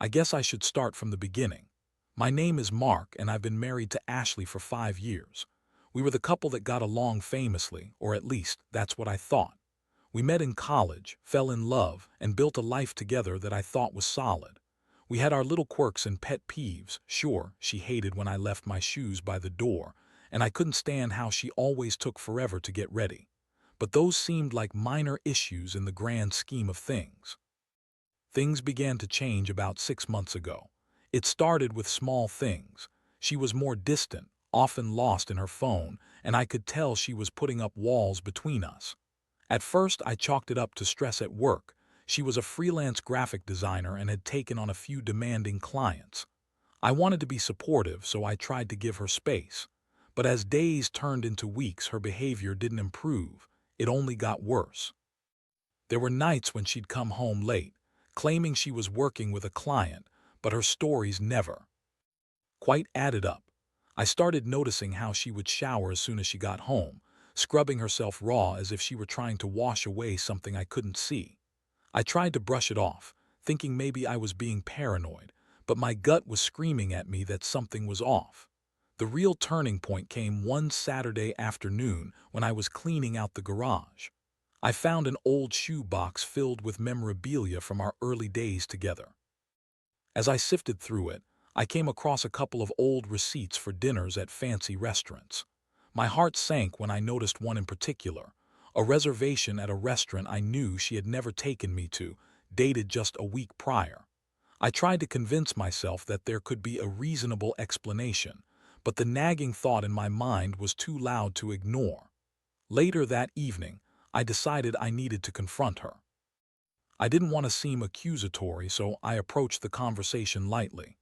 I guess I should start from the beginning. My name is Mark, and I've been married to Ashley for 5 years. We were the couple that got along famously, or at least, that's what I thought. We met in college, fell in love, and built a life together that I thought was solid. We had our little quirks and pet peeves. Sure, she hated when I left my shoes by the door, and I couldn't stand how she always took forever to get ready. But those seemed like minor issues in the grand scheme of things. Things began to change about 6 months ago. It started with small things. She was more distant, often lost in her phone, and I could tell she was putting up walls between us. At first, I chalked it up to stress at work. She was a freelance graphic designer and had taken on a few demanding clients. I wanted to be supportive, so I tried to give her space. But as days turned into weeks, her behavior didn't improve. It only got worse. There were nights when she'd come home late, claiming she was working with a client, but her stories never quite added up. I started noticing how she would shower as soon as she got home, scrubbing herself raw as if she were trying to wash away something I couldn't see. I tried to brush it off, thinking maybe I was being paranoid, but my gut was screaming at me that something was off. The real turning point came one Saturday afternoon when I was cleaning out the garage. I found an old shoe box filled with memorabilia from our early days together. As I sifted through it, I came across a couple of old receipts for dinners at fancy restaurants. My heart sank when I noticed one in particular, a reservation at a restaurant I knew she had never taken me to, dated just a week prior. I tried to convince myself that there could be a reasonable explanation, but the nagging thought in my mind was too loud to ignore. Later that evening, I decided I needed to confront her. I didn't want to seem accusatory, so I approached the conversation lightly.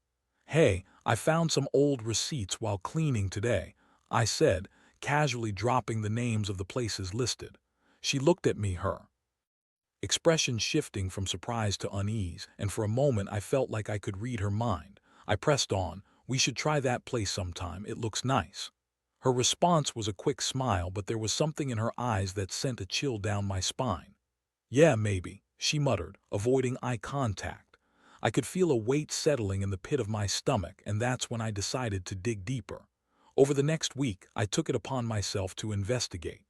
"Hey, I found some old receipts while cleaning today," I said, casually dropping the names of the places listed. She looked at me, her expression shifting from surprise to unease, and for a moment I felt like I could read her mind. I pressed on, "We should try that place sometime, it looks nice." Her response was a quick smile, but there was something in her eyes that sent a chill down my spine. "Yeah, maybe," she muttered, avoiding eye contact. I could feel a weight settling in the pit of my stomach, and that's when I decided to dig deeper. Over the next week, I took it upon myself to investigate.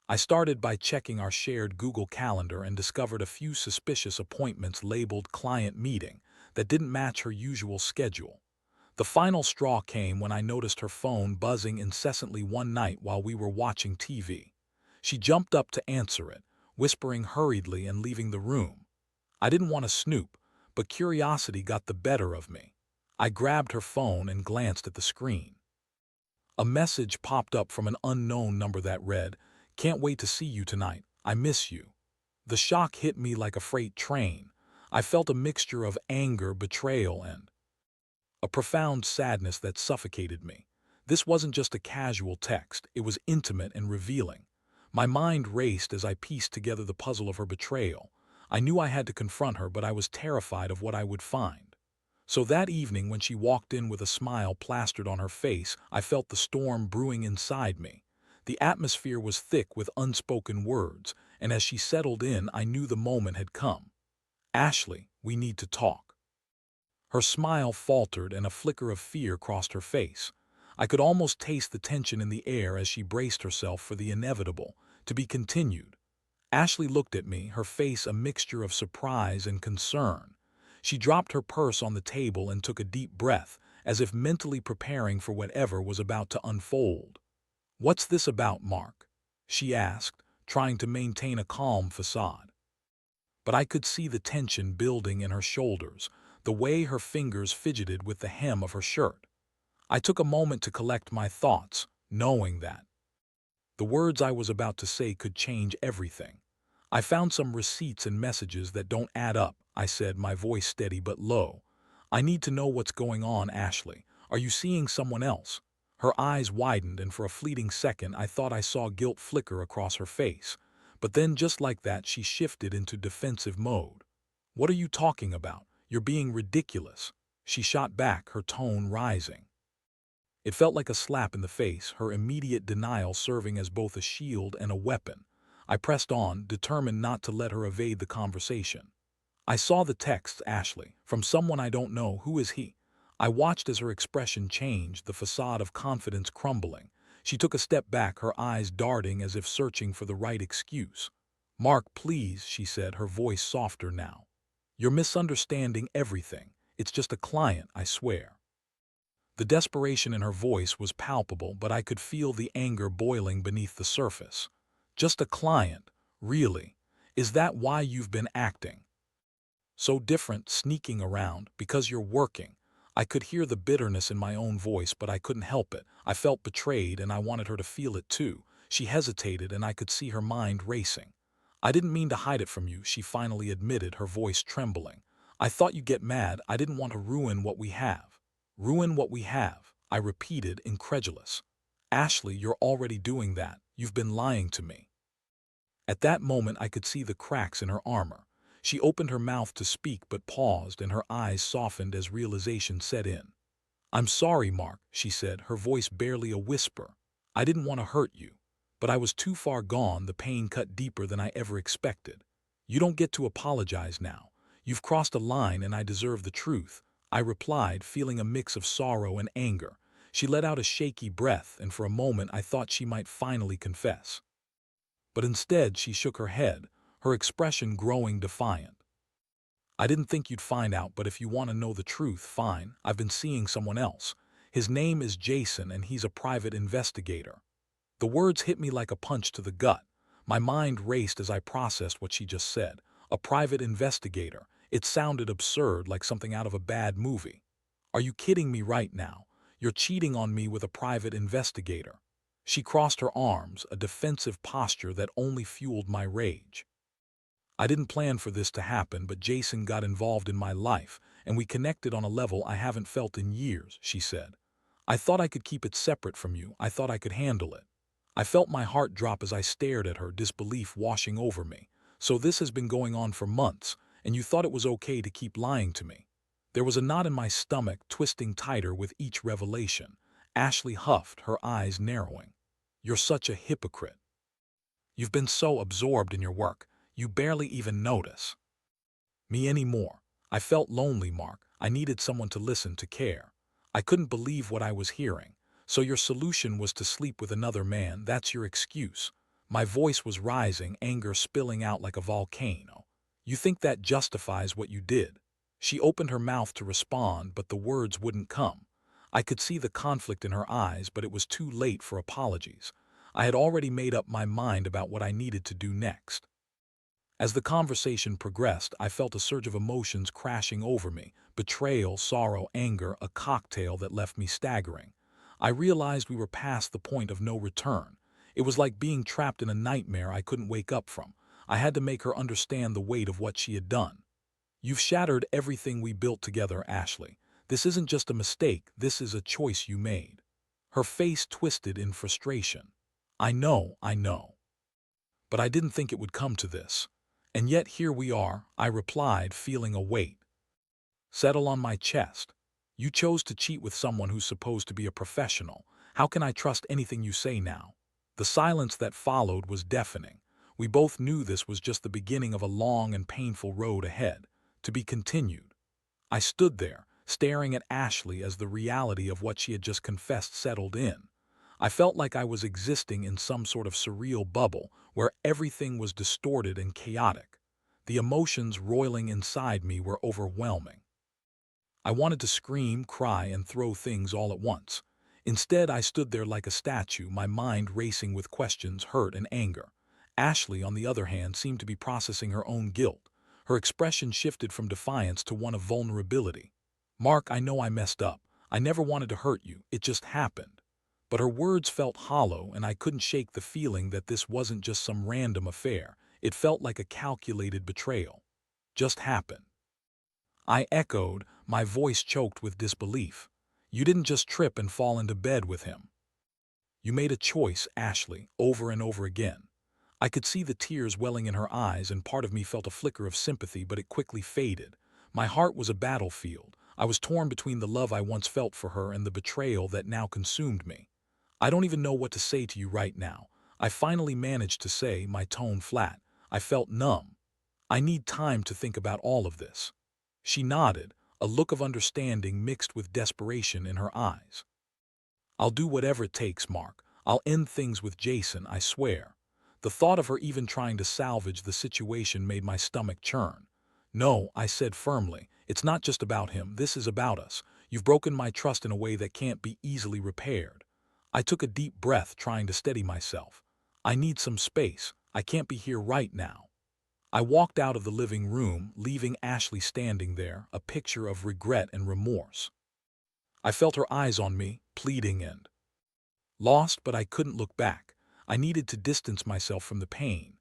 I started by checking our shared Google Calendar and discovered a few suspicious appointments labeled client meeting that didn't match her usual schedule. The final straw came when I noticed her phone buzzing incessantly one night while we were watching TV. She jumped up to answer it, whispering hurriedly and leaving the room. I didn't want to snoop, but curiosity got the better of me. I grabbed her phone and glanced at the screen. A message popped up from an unknown number that read, "Can't wait to see you tonight. I miss you." The shock hit me like a freight train. I felt a mixture of anger, betrayal, and a profound sadness that suffocated me. This wasn't just a casual text, it was intimate and revealing. My mind raced as I pieced together the puzzle of her betrayal. I knew I had to confront her, but I was terrified of what I would find. So that evening, when she walked in with a smile plastered on her face, I felt the storm brewing inside me. The atmosphere was thick with unspoken words, and as she settled in, I knew the moment had come. "Ashley, we need to talk." Her smile faltered and a flicker of fear crossed her face. I could almost taste the tension in the air as she braced herself for the inevitable, to be continued. Ashley looked at me, her face a mixture of surprise and concern. She dropped her purse on the table and took a deep breath, as if mentally preparing for whatever was about to unfold. "What's this about, Mark?" she asked, trying to maintain a calm facade. But I could see the tension building in her shoulders, the way her fingers fidgeted with the hem of her shirt. I took a moment to collect my thoughts, knowing that the words I was about to say could change everything. "I found some receipts and messages that don't add up," I said, my voice steady but low. "I need to know what's going on, Ashley. Are you seeing someone else?" Her eyes widened, and for a fleeting second I thought I saw guilt flicker across her face. But then, just like that, she shifted into defensive mode. "What are you talking about? You're being ridiculous," she shot back, her tone rising. It felt like a slap in the face, her immediate denial serving as both a shield and a weapon. I pressed on, determined not to let her evade the conversation. I saw the text, Ashley, from someone I don't know. Who is he? I watched as her expression changed, the facade of confidence crumbling. She took a step back, her eyes darting as if searching for the right excuse. Mark, please, she said, her voice softer now. You're misunderstanding everything. It's just a client, I swear. The desperation in her voice was palpable, but I could feel the anger boiling beneath the surface. Just a client, really? Is that why you've been acting so different, sneaking around, because you're working? I could hear the bitterness in my own voice, but I couldn't help it. I felt betrayed, and I wanted her to feel it too. She hesitated, and I could see her mind racing. I didn't mean to hide it from you, she finally admitted, her voice trembling. I thought you'd get mad. I didn't want to ruin what we have. Ruin what we have, I repeated, incredulous. Ashley, you're already doing that. You've been lying to me. At that moment I could see the cracks in her armor. She opened her mouth to speak but paused, and her eyes softened as realization set in. I'm sorry, Mark, she said, her voice barely a whisper. I didn't want to hurt you. But I was too far gone. The pain cut deeper than I ever expected. You don't get to apologize now. You've crossed a line, and I deserve the truth, I replied, feeling a mix of sorrow and anger. She let out a shaky breath, and for a moment I thought she might finally confess. But instead she shook her head, her expression growing defiant. I didn't think you'd find out, but if you want to know the truth, fine. I've been seeing someone else. His name is Jason, and he's a private investigator. The words hit me like a punch to the gut. My mind raced as I processed what she just said. A private investigator. It sounded absurd, like something out of a bad movie. Are you kidding me right now? You're cheating on me with a private investigator. She crossed her arms, a defensive posture that only fueled my rage. I didn't plan for this to happen, but Jason got involved in my life, and we connected on a level I haven't felt in years, she said. I thought I could keep it separate from you. I thought I could handle it. I felt my heart drop as I stared at her, disbelief washing over me. So this has been going on for months, and you thought it was okay to keep lying to me? There was a knot in my stomach, twisting tighter with each revelation. Ashley huffed, her eyes narrowing. You're such a hypocrite. You've been so absorbed in your work, you barely even notice me anymore. I felt lonely, Mark. I needed someone to listen, to care. I couldn't believe what I was hearing. So your solution was to sleep with another man? That's your excuse? My voice was rising, anger spilling out like a volcano. You think that justifies what you did? She opened her mouth to respond, but the words wouldn't come. I could see the conflict in her eyes, but it was too late for apologies. I had already made up my mind about what I needed to do next. As the conversation progressed, I felt a surge of emotions crashing over me. Betrayal, sorrow, anger, a cocktail that left me staggering. I realized we were past the point of no return. It was like being trapped in a nightmare I couldn't wake up from. I had to make her understand the weight of what she had done. You've shattered everything we built together, Ashley. This isn't just a mistake, this is a choice you made. Her face twisted in frustration. I know. But I didn't think it would come to this. And yet here we are, I replied, feeling a weight settle on my chest. You chose to cheat with someone who's supposed to be a professional. How can I trust anything you say now? The silence that followed was deafening. We both knew this was just the beginning of a long and painful road ahead, to be continued. I stood there, staring at Ashley as the reality of what she had just confessed settled in. I felt like I was existing in some sort of surreal bubble where everything was distorted and chaotic. The emotions roiling inside me were overwhelming. I wanted to scream, cry, and throw things all at once. Instead, I stood there like a statue, my mind racing with questions, hurt, and anger. Ashley, on the other hand, seemed to be processing her own guilt. Her expression shifted from defiance to one of vulnerability. Mark, I know I messed up. I never wanted to hurt you. It just happened. But her words felt hollow, and I couldn't shake the feeling that this wasn't just some random affair. It felt like a calculated betrayal. Just happened. I echoed, my voice choked with disbelief. You didn't just trip and fall into bed with him. You made a choice, Ashley, over and over again. I could see the tears welling in her eyes, and part of me felt a flicker of sympathy, but it quickly faded. My heart was a battlefield. I was torn between the love I once felt for her and the betrayal that now consumed me. I don't even know what to say to you right now. I finally managed to say, my tone flat. I felt numb. I need time to think about all of this. She nodded, a look of understanding mixed with desperation in her eyes. I'll do whatever it takes, Mark. I'll end things with Jason, I swear. The thought of her even trying to salvage the situation made my stomach churn. No, I said firmly, it's not just about him, this is about us. You've broken my trust in a way that can't be easily repaired. I took a deep breath, trying to steady myself. I need some space. I can't be here right now. I walked out of the living room, leaving Ashley standing there, a picture of regret and remorse. I felt her eyes on me, pleading and lost, but I couldn't look back. I needed to distance myself from the pain.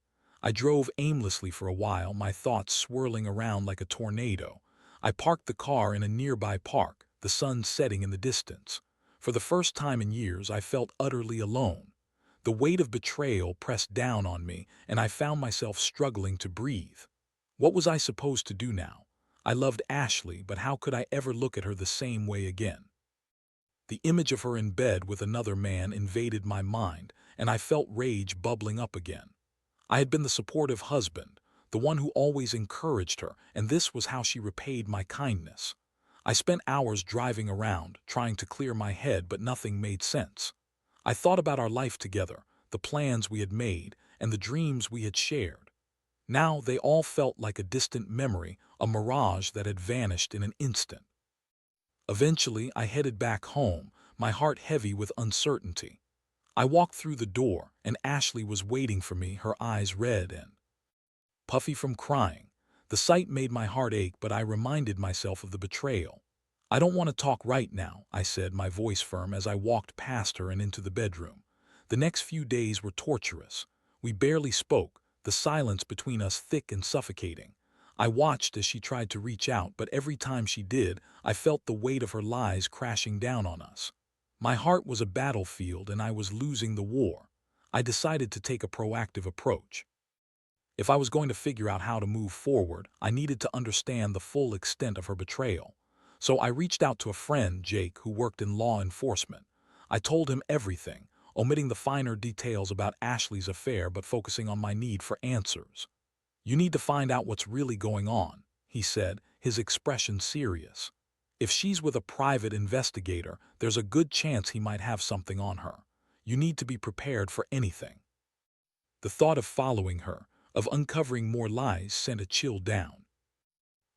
I drove aimlessly for a while, my thoughts swirling around like a tornado. I parked the car in a nearby park, the sun setting in the distance. For the first time in years, I felt utterly alone. The weight of betrayal pressed down on me, and I found myself struggling to breathe. What was I supposed to do now? I loved Ashley, but how could I ever look at her the same way again? The image of her in bed with another man invaded my mind, and I felt rage bubbling up again. I had been the supportive husband, the one who always encouraged her, and this was how she repaid my kindness. I spent hours driving around, trying to clear my head, but nothing made sense. I thought about our life together, the plans we had made, and the dreams we had shared. Now they all felt like a distant memory, a mirage that had vanished in an instant. Eventually, I headed back home, my heart heavy with uncertainty. I walked through the door, and Ashley was waiting for me, her eyes red and puffy from crying. The sight made my heart ache, but I reminded myself of the betrayal. I don't want to talk right now, I said, my voice firm as I walked past her and into the bedroom. The next few days were torturous. We barely spoke, the silence between us thick and suffocating. I watched as she tried to reach out, but every time she did, I felt the weight of her lies crashing down on us. My heart was a battlefield, and I was losing the war. I decided to take a proactive approach. If I was going to figure out how to move forward, I needed to understand the full extent of her betrayal. So I reached out to a friend, Jake, who worked in law enforcement. I told him everything, omitting the finer details about Ashley's affair but focusing on my need for answers. "You need to find out what's really going on," he said, his expression serious. "If she's with a private investigator, there's a good chance he might have something on her. You need to be prepared for anything." The thought of following her, of uncovering more lies, sent a chill down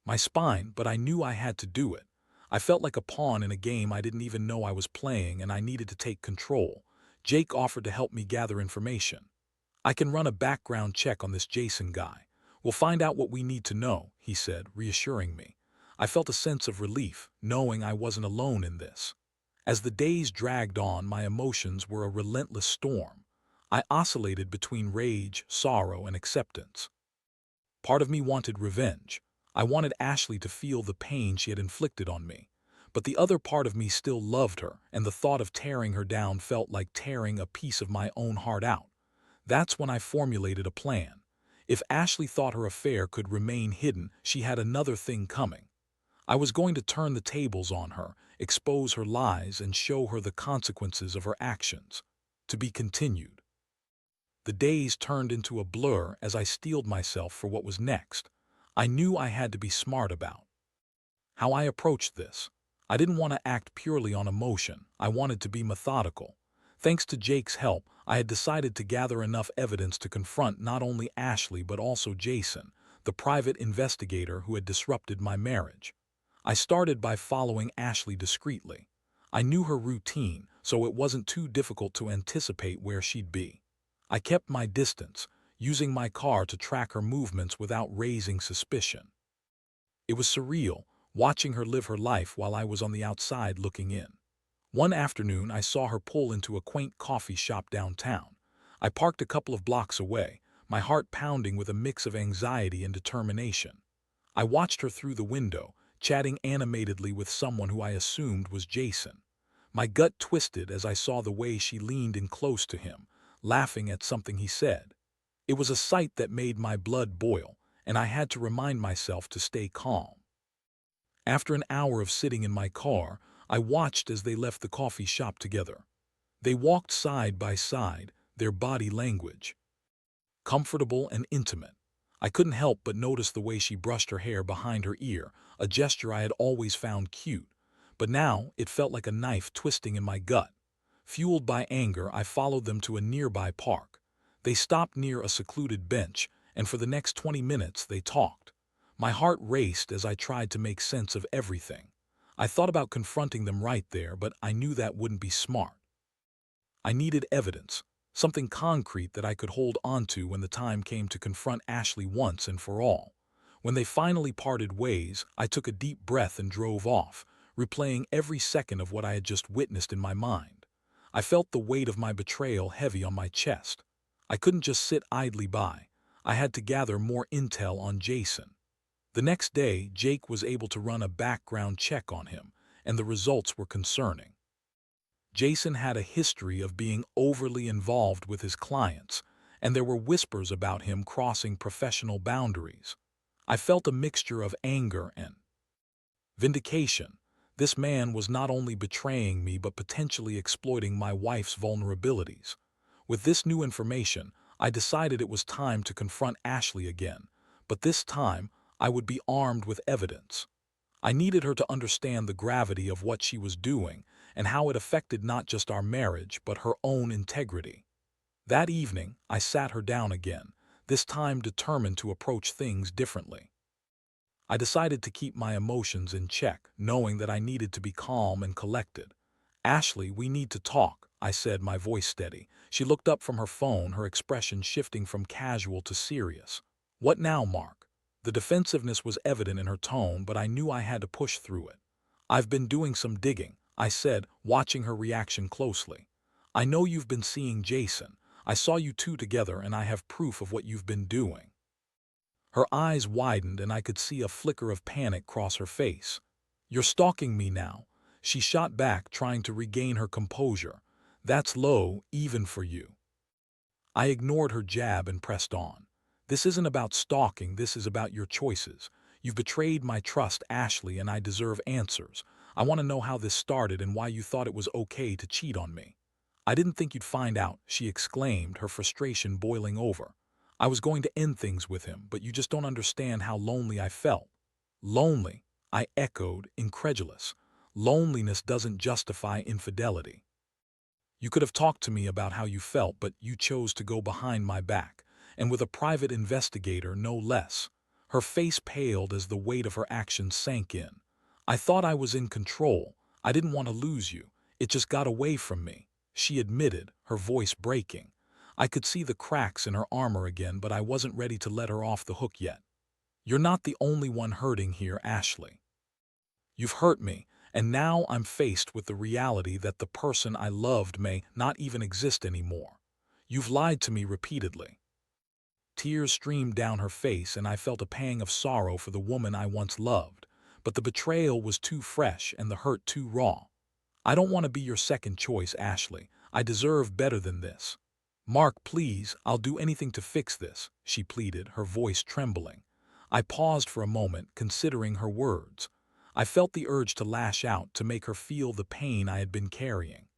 my spine, but I knew I had to do it. I felt like a pawn in a game I didn't even know I was playing, and I needed to take control. Jake offered to help me gather information. "I can run a background check on this Jason guy. We'll find out what we need to know," he said, reassuring me. I felt a sense of relief, knowing I wasn't alone in this. As the days dragged on, my emotions were a relentless storm. I oscillated between rage, sorrow, and acceptance. Part of me wanted revenge. I wanted Ashley to feel the pain she had inflicted on me. But the other part of me still loved her, and the thought of tearing her down felt like tearing a piece of my own heart out. That's when I formulated a plan. If Ashley thought her affair could remain hidden, she had another thing coming. I was going to turn the tables on her, expose her lies, and show her the consequences of her actions. To be continued. The days turned into a blur as I steeled myself for what was next. I knew I had to be smart about how I approached this. I didn't want to act purely on emotion. I wanted to be methodical. Thanks to Jake's help, I had decided to gather enough evidence to confront not only Ashley but also Jason, the private investigator who had disrupted my marriage. I started by following Ashley discreetly. I knew her routine, so it wasn't too difficult to anticipate where she'd be. I kept my distance, using my car to track her movements without raising suspicion. It was surreal, watching her live her life while I was on the outside looking in. One afternoon, I saw her pull into a quaint coffee shop downtown. I parked a couple of blocks away, my heart pounding with a mix of anxiety and determination. I watched her through the window, chatting animatedly with someone who I assumed was Jason. My gut twisted as I saw the way she leaned in close to him, laughing at something he said. It was a sight that made my blood boil, and I had to remind myself to stay calm. After an hour of sitting in my car, I watched as they left the coffee shop together. They walked side by side, their body language comfortable and intimate. I couldn't help but notice the way she brushed her hair behind her ear, a gesture I had always found cute. But now it felt like a knife twisting in my gut. Fueled by anger, I followed them to a nearby park. They stopped near a secluded bench, and for the next 20 minutes they talked. My heart raced as I tried to make sense of everything. I thought about confronting them right there, but I knew that wouldn't be smart. I needed evidence, something concrete that I could hold onto when the time came to confront Ashley once and for all. When they finally parted ways, I took a deep breath and drove off, replaying every second of what I had just witnessed in my mind. I felt the weight of my betrayal heavy on my chest. I couldn't just sit idly by. I had to gather more intel on Jason. The next day, Jake was able to run a background check on him, and the results were concerning. Jason had a history of being overly involved with his clients, and there were whispers about him crossing professional boundaries. I felt a mixture of anger and vindication. This man was not only betraying me but potentially exploiting my wife's vulnerabilities. With this new information, I decided it was time to confront Ashley again, but this time I would be armed with evidence. I needed her to understand the gravity of what she was doing and how it affected not just our marriage but her own integrity. That evening, I sat her down again, this time determined to approach things differently. I decided to keep my emotions in check, knowing that I needed to be calm and collected. "Ashley, we need to talk," I said, my voice steady. She looked up from her phone, her expression shifting from casual to serious. "What now, Mark?" The defensiveness was evident in her tone, but I knew I had to push through it. "I've been doing some digging," I said, watching her reaction closely. "I know you've been seeing Jason. I saw you two together and I have proof of what you've been doing." Her eyes widened and I could see a flicker of panic cross her face. "You're stalking me now," she shot back, trying to regain her composure. "That's low, even for you." I ignored her jab and pressed on. "This isn't about stalking, this is about your choices. You've betrayed my trust, Ashley, and I deserve answers. I want to know how this started and why you thought it was okay to cheat on me." "I didn't think you'd find out," she exclaimed, her frustration boiling over. "I was going to end things with him, but you just don't understand how lonely I felt." "Lonely?" I echoed, incredulous. "Loneliness doesn't justify infidelity. You could have talked to me about how you felt, but you chose to go behind my back, and with a private investigator, no less." Her face paled as the weight of her actions sank in. "I thought I was in control. I didn't want to lose you. It just got away from me," she admitted, her voice breaking. I could see the cracks in her armor again, but I wasn't ready to let her off the hook yet. "You're not the only one hurting here, Ashley. You've hurt me, and now I'm faced with the reality that the person I loved may not even exist anymore. You've lied to me repeatedly." Tears streamed down her face and I felt a pang of sorrow for the woman I once loved, but the betrayal was too fresh and the hurt too raw. "I don't want to be your second choice, Ashley. I deserve better than this." "Mark, please, I'll do anything to fix this," she pleaded, her voice trembling. I paused for a moment, considering her words. I felt the urge to lash out, to make her feel the pain I had been carrying.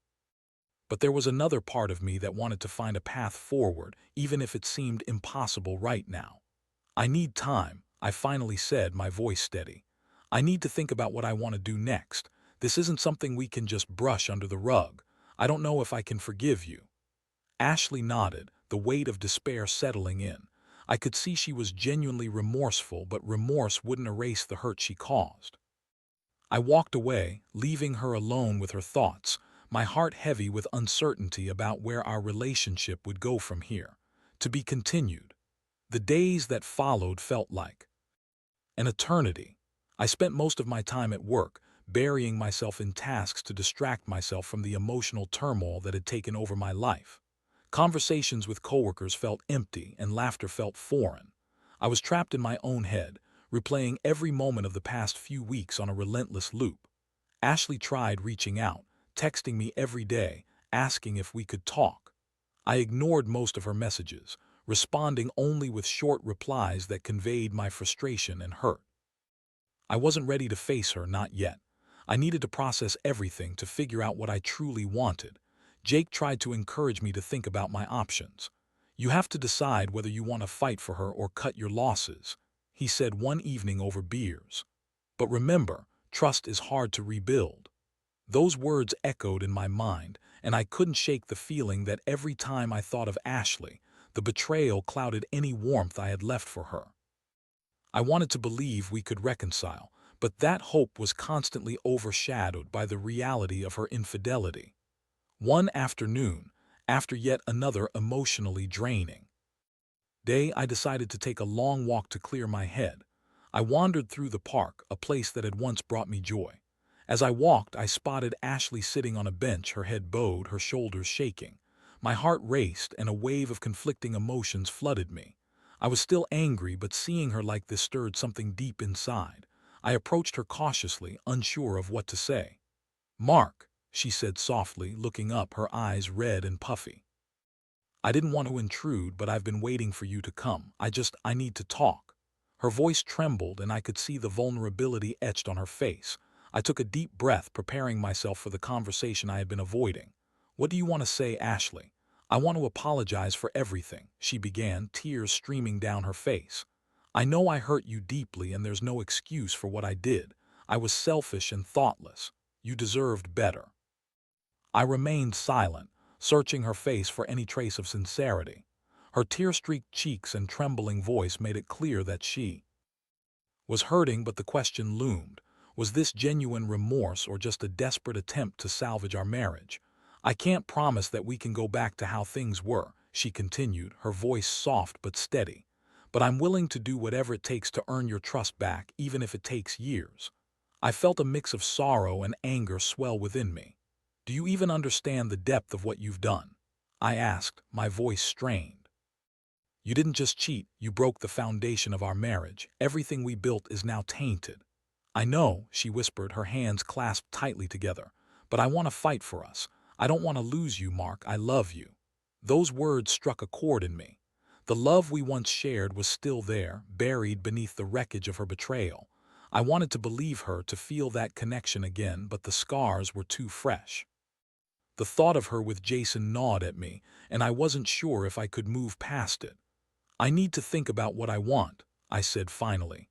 But there was another part of me that wanted to find a path forward, even if it seemed impossible right now. "I need time," I finally said, my voice steady. "I need to think about what I want to do next. This isn't something we can just brush under the rug. I don't know if I can forgive you." Ashley nodded, the weight of despair settling in. I could see she was genuinely remorseful, but remorse wouldn't erase the hurt she caused. I walked away, leaving her alone with her thoughts, my heart heavy with uncertainty about where our relationship would go from here. To be continued. The days that followed felt like an eternity. I spent most of my time at work, burying myself in tasks to distract myself from the emotional turmoil that had taken over my life. Conversations with coworkers felt empty and laughter felt foreign. I was trapped in my own head, replaying every moment of the past few weeks on a relentless loop. Ashley tried reaching out, texting me every day, asking if we could talk. I ignored most of her messages, responding only with short replies that conveyed my frustration and hurt. I wasn't ready to face her, not yet. I needed to process everything to figure out what I truly wanted. Jake tried to encourage me to think about my options. "You have to decide whether you want to fight for her or cut your losses," he said one evening over beers. "But remember, trust is hard to rebuild." Those words echoed in my mind, and I couldn't shake the feeling that every time I thought of Ashley, the betrayal clouded any warmth I had left for her. I wanted to believe we could reconcile, but that hope was constantly overshadowed by the reality of her infidelity. One afternoon, after yet another emotionally draining day, I decided to take a long walk to clear my head. I wandered through the park, a place that had once brought me joy. As I walked, I spotted Ashley sitting on a bench, her head bowed, her shoulders shaking. My heart raced, and a wave of conflicting emotions flooded me. I was still angry, but seeing her like this stirred something deep inside. I approached her cautiously, unsure of what to say. "Mark," she said softly, looking up, her eyes red and puffy. "I didn't want to intrude, but I've been waiting for you to come. I need to talk." Her voice trembled, and I could see the vulnerability etched on her face. I took a deep breath, preparing myself for the conversation I had been avoiding. "What do you want to say, Ashley?" "I want to apologize for everything," she began, tears streaming down her face. "I know I hurt you deeply, and there's no excuse for what I did. I was selfish and thoughtless. You deserved better." I remained silent, searching her face for any trace of sincerity. Her tear-streaked cheeks and trembling voice made it clear that she was hurting, but the question loomed. Was this genuine remorse or just a desperate attempt to salvage our marriage? "I can't promise that we can go back to how things were," she continued, her voice soft but steady. "But I'm willing to do whatever it takes to earn your trust back, even if it takes years." I felt a mix of sorrow and anger swell within me. "Do you even understand the depth of what you've done?" I asked, my voice strained. "You didn't just cheat, you broke the foundation of our marriage. Everything we built is now tainted." "I know," she whispered, her hands clasped tightly together. "But I want to fight for us. I don't want to lose you, Mark. I love you." Those words struck a chord in me. The love we once shared was still there, buried beneath the wreckage of her betrayal. I wanted to believe her, to feel that connection again, but the scars were too fresh. The thought of her with Jason gnawed at me, and I wasn't sure if I could move past it. "I need to think about what I want," I said finally,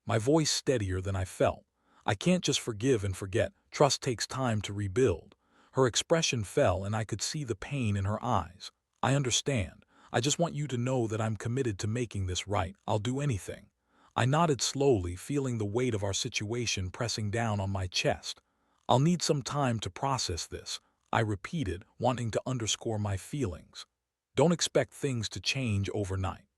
my voice steadier than I felt. "I can't just forgive and forget. Trust takes time to rebuild." Her expression fell, and I could see the pain in her eyes. "I understand. I just want you to know that I'm committed to making this right. I'll do anything." I nodded slowly, feeling the weight of our situation pressing down on my chest. "I'll need some time to process this," I repeated, wanting to underscore my feelings. "Don't expect things to change overnight."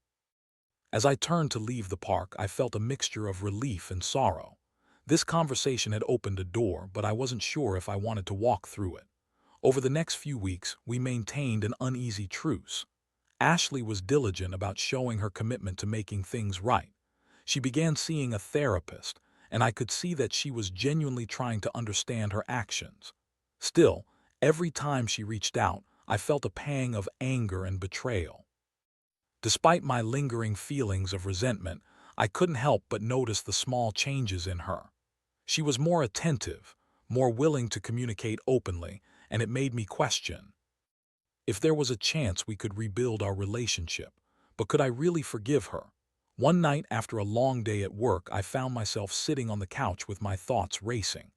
As I turned to leave the park, I felt a mixture of relief and sorrow. This conversation had opened a door, but I wasn't sure if I wanted to walk through it. Over the next few weeks, we maintained an uneasy truce. Ashley was diligent about showing her commitment to making things right. She began seeing a therapist, and I could see that she was genuinely trying to understand her actions. Still, every time she reached out, I felt a pang of anger and betrayal. Despite my lingering feelings of resentment, I couldn't help but notice the small changes in her. She was more attentive, more willing to communicate openly, and it made me question if there was a chance we could rebuild our relationship. But could I really forgive her? One night after a long day at work, I found myself sitting on the couch with my thoughts racing.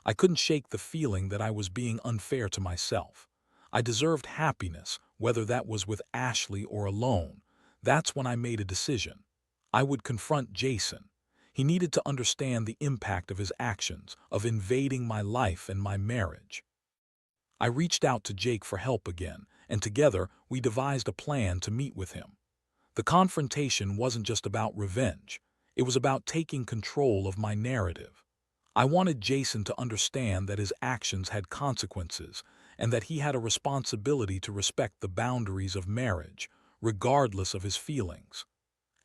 I couldn't shake the feeling that I was being unfair to myself. I deserved happiness, whether that was with Ashley or alone. That's when I made a decision. I would confront Jason. He needed to understand the impact of his actions, of invading my life and my marriage. I reached out to Jake for help again, and together we devised a plan to meet with him. The confrontation wasn't just about revenge. It was about taking control of my narrative. I wanted Jason to understand that his actions had consequences and that he had a responsibility to respect the boundaries of marriage, regardless of his feelings.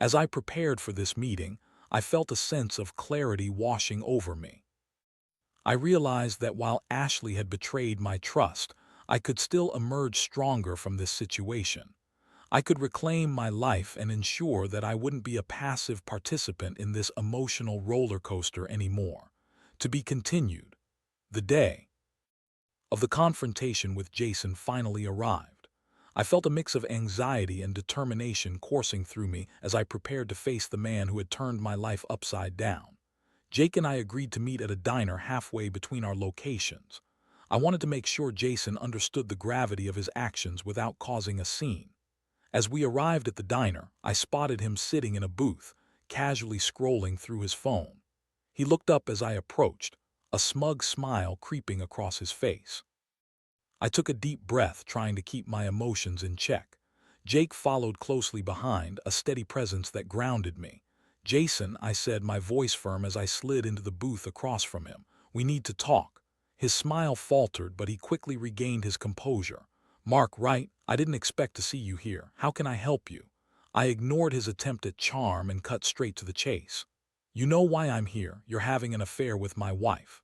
As I prepared for this meeting, I felt a sense of clarity washing over me. I realized that while Ashley had betrayed my trust, I could still emerge stronger from this situation. I could reclaim my life and ensure that I wouldn't be a passive participant in this emotional roller coaster anymore. To be continued. The day of the confrontation with Jason finally arrived. I felt a mix of anxiety and determination coursing through me as I prepared to face the man who had turned my life upside down. Jake and I agreed to meet at a diner halfway between our locations. I wanted to make sure Jason understood the gravity of his actions without causing a scene. As we arrived at the diner, I spotted him sitting in a booth, casually scrolling through his phone. He looked up as I approached, a smug smile creeping across his face. I took a deep breath, trying to keep my emotions in check. Jake followed closely behind, a steady presence that grounded me. "Jason," I said, my voice firm as I slid into the booth across from him. "We need to talk." His smile faltered, but he quickly regained his composure. "Mark, right? I didn't expect to see you here. How can I help you?" I ignored his attempt at charm and cut straight to the chase. "You know why I'm here. You're having an affair with my wife."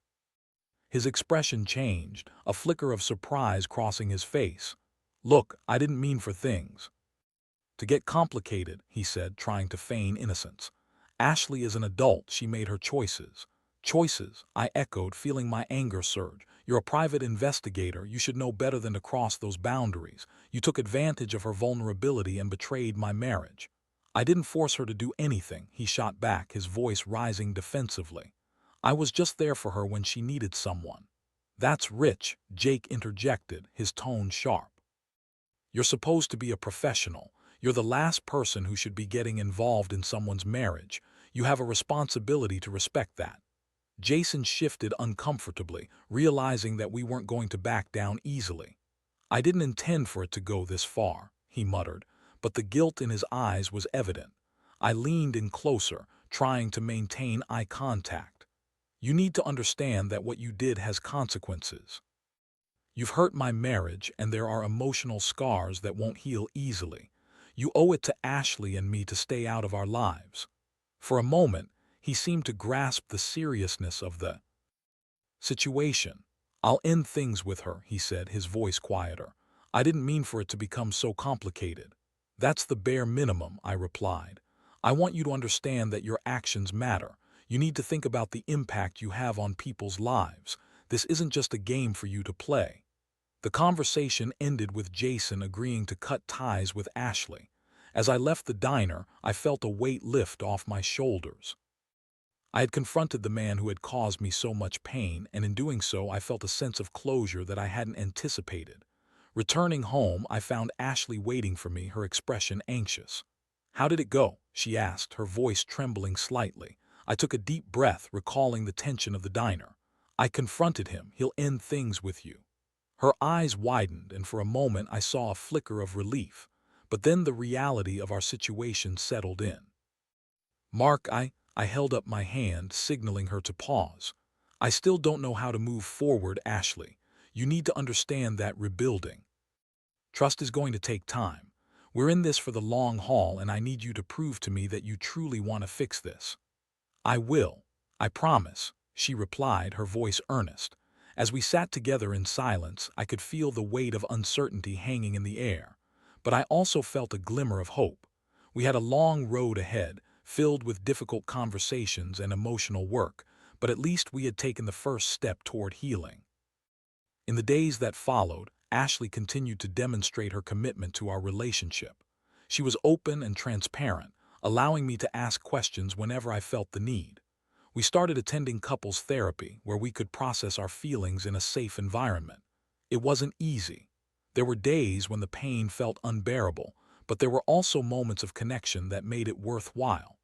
His expression changed, a flicker of surprise crossing his face. "Look, I didn't mean for things to get complicated," he said, trying to feign innocence. "Ashley is an adult. She made her choices." "Choices," I echoed, feeling my anger surge. "You're a private investigator. You should know better than to cross those boundaries. You took advantage of her vulnerability and betrayed my marriage." "I didn't force her to do anything," he shot back, his voice rising defensively. "I was just there for her when she needed someone." "That's rich," Jake interjected, his tone sharp. "You're supposed to be a professional. You're the last person who should be getting involved in someone's marriage. You have a responsibility to respect that." Jason shifted uncomfortably, realizing that we weren't going to back down easily. "I didn't intend for it to go this far," he muttered, but the guilt in his eyes was evident. I leaned in closer, trying to maintain eye contact. "You need to understand that what you did has consequences. You've hurt my marriage, and there are emotional scars that won't heal easily. You owe it to Ashley and me to stay out of our lives." For a moment, he seemed to grasp the seriousness of the situation. "I'll end things with her," he said, his voice quieter. "I didn't mean for it to become so complicated." "That's the bare minimum," I replied. "I want you to understand that your actions matter. You need to think about the impact you have on people's lives. This isn't just a game for you to play." The conversation ended with Jason agreeing to cut ties with Ashley. As I left the diner, I felt a weight lift off my shoulders. I had confronted the man who had caused me so much pain, and in doing so I felt a sense of closure that I hadn't anticipated. Returning home, I found Ashley waiting for me, her expression anxious. "How did it go?" she asked, her voice trembling slightly. I took a deep breath, recalling the tension of the diner. "I confronted him. He'll end things with you." Her eyes widened, and for a moment I saw a flicker of relief. But then the reality of our situation settled in. "Mark," I held up my hand, signaling her to pause. "I still don't know how to move forward, Ashley. You need to understand that rebuilding trust is going to take time. We're in this for the long haul, and I need you to prove to me that you truly want to fix this." "I will. I promise," she replied, her voice earnest. As we sat together in silence, I could feel the weight of uncertainty hanging in the air. But I also felt a glimmer of hope. We had a long road ahead, filled with difficult conversations and emotional work, but at least we had taken the first step toward healing. In the days that followed, Ashley continued to demonstrate her commitment to our relationship. She was open and transparent, allowing me to ask questions whenever I felt the need. We started attending couples therapy, where we could process our feelings in a safe environment. It wasn't easy. There were days when the pain felt unbearable, but there were also moments of connection that made it worthwhile.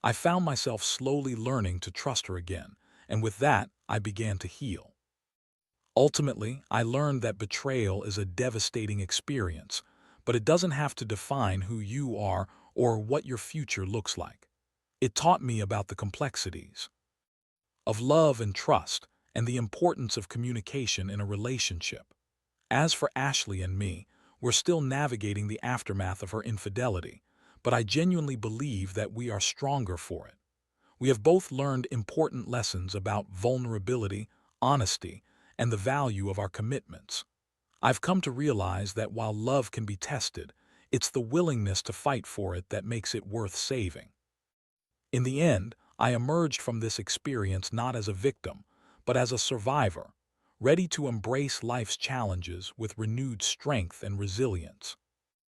I found myself slowly learning to trust her again, and with that, I began to heal. Ultimately, I learned that betrayal is a devastating experience, but it doesn't have to define who you are or what your future looks like. It taught me about the complexities of love and trust, and the importance of communication in a relationship. As for Ashley and me, we're still navigating the aftermath of her infidelity, but I genuinely believe that we are stronger for it. We have both learned important lessons about vulnerability, honesty, and the value of our commitments. I've come to realize that while love can be tested, it's the willingness to fight for it that makes it worth saving. In the end, I emerged from this experience not as a victim, but as a survivor, ready to embrace life's challenges with renewed strength and resilience.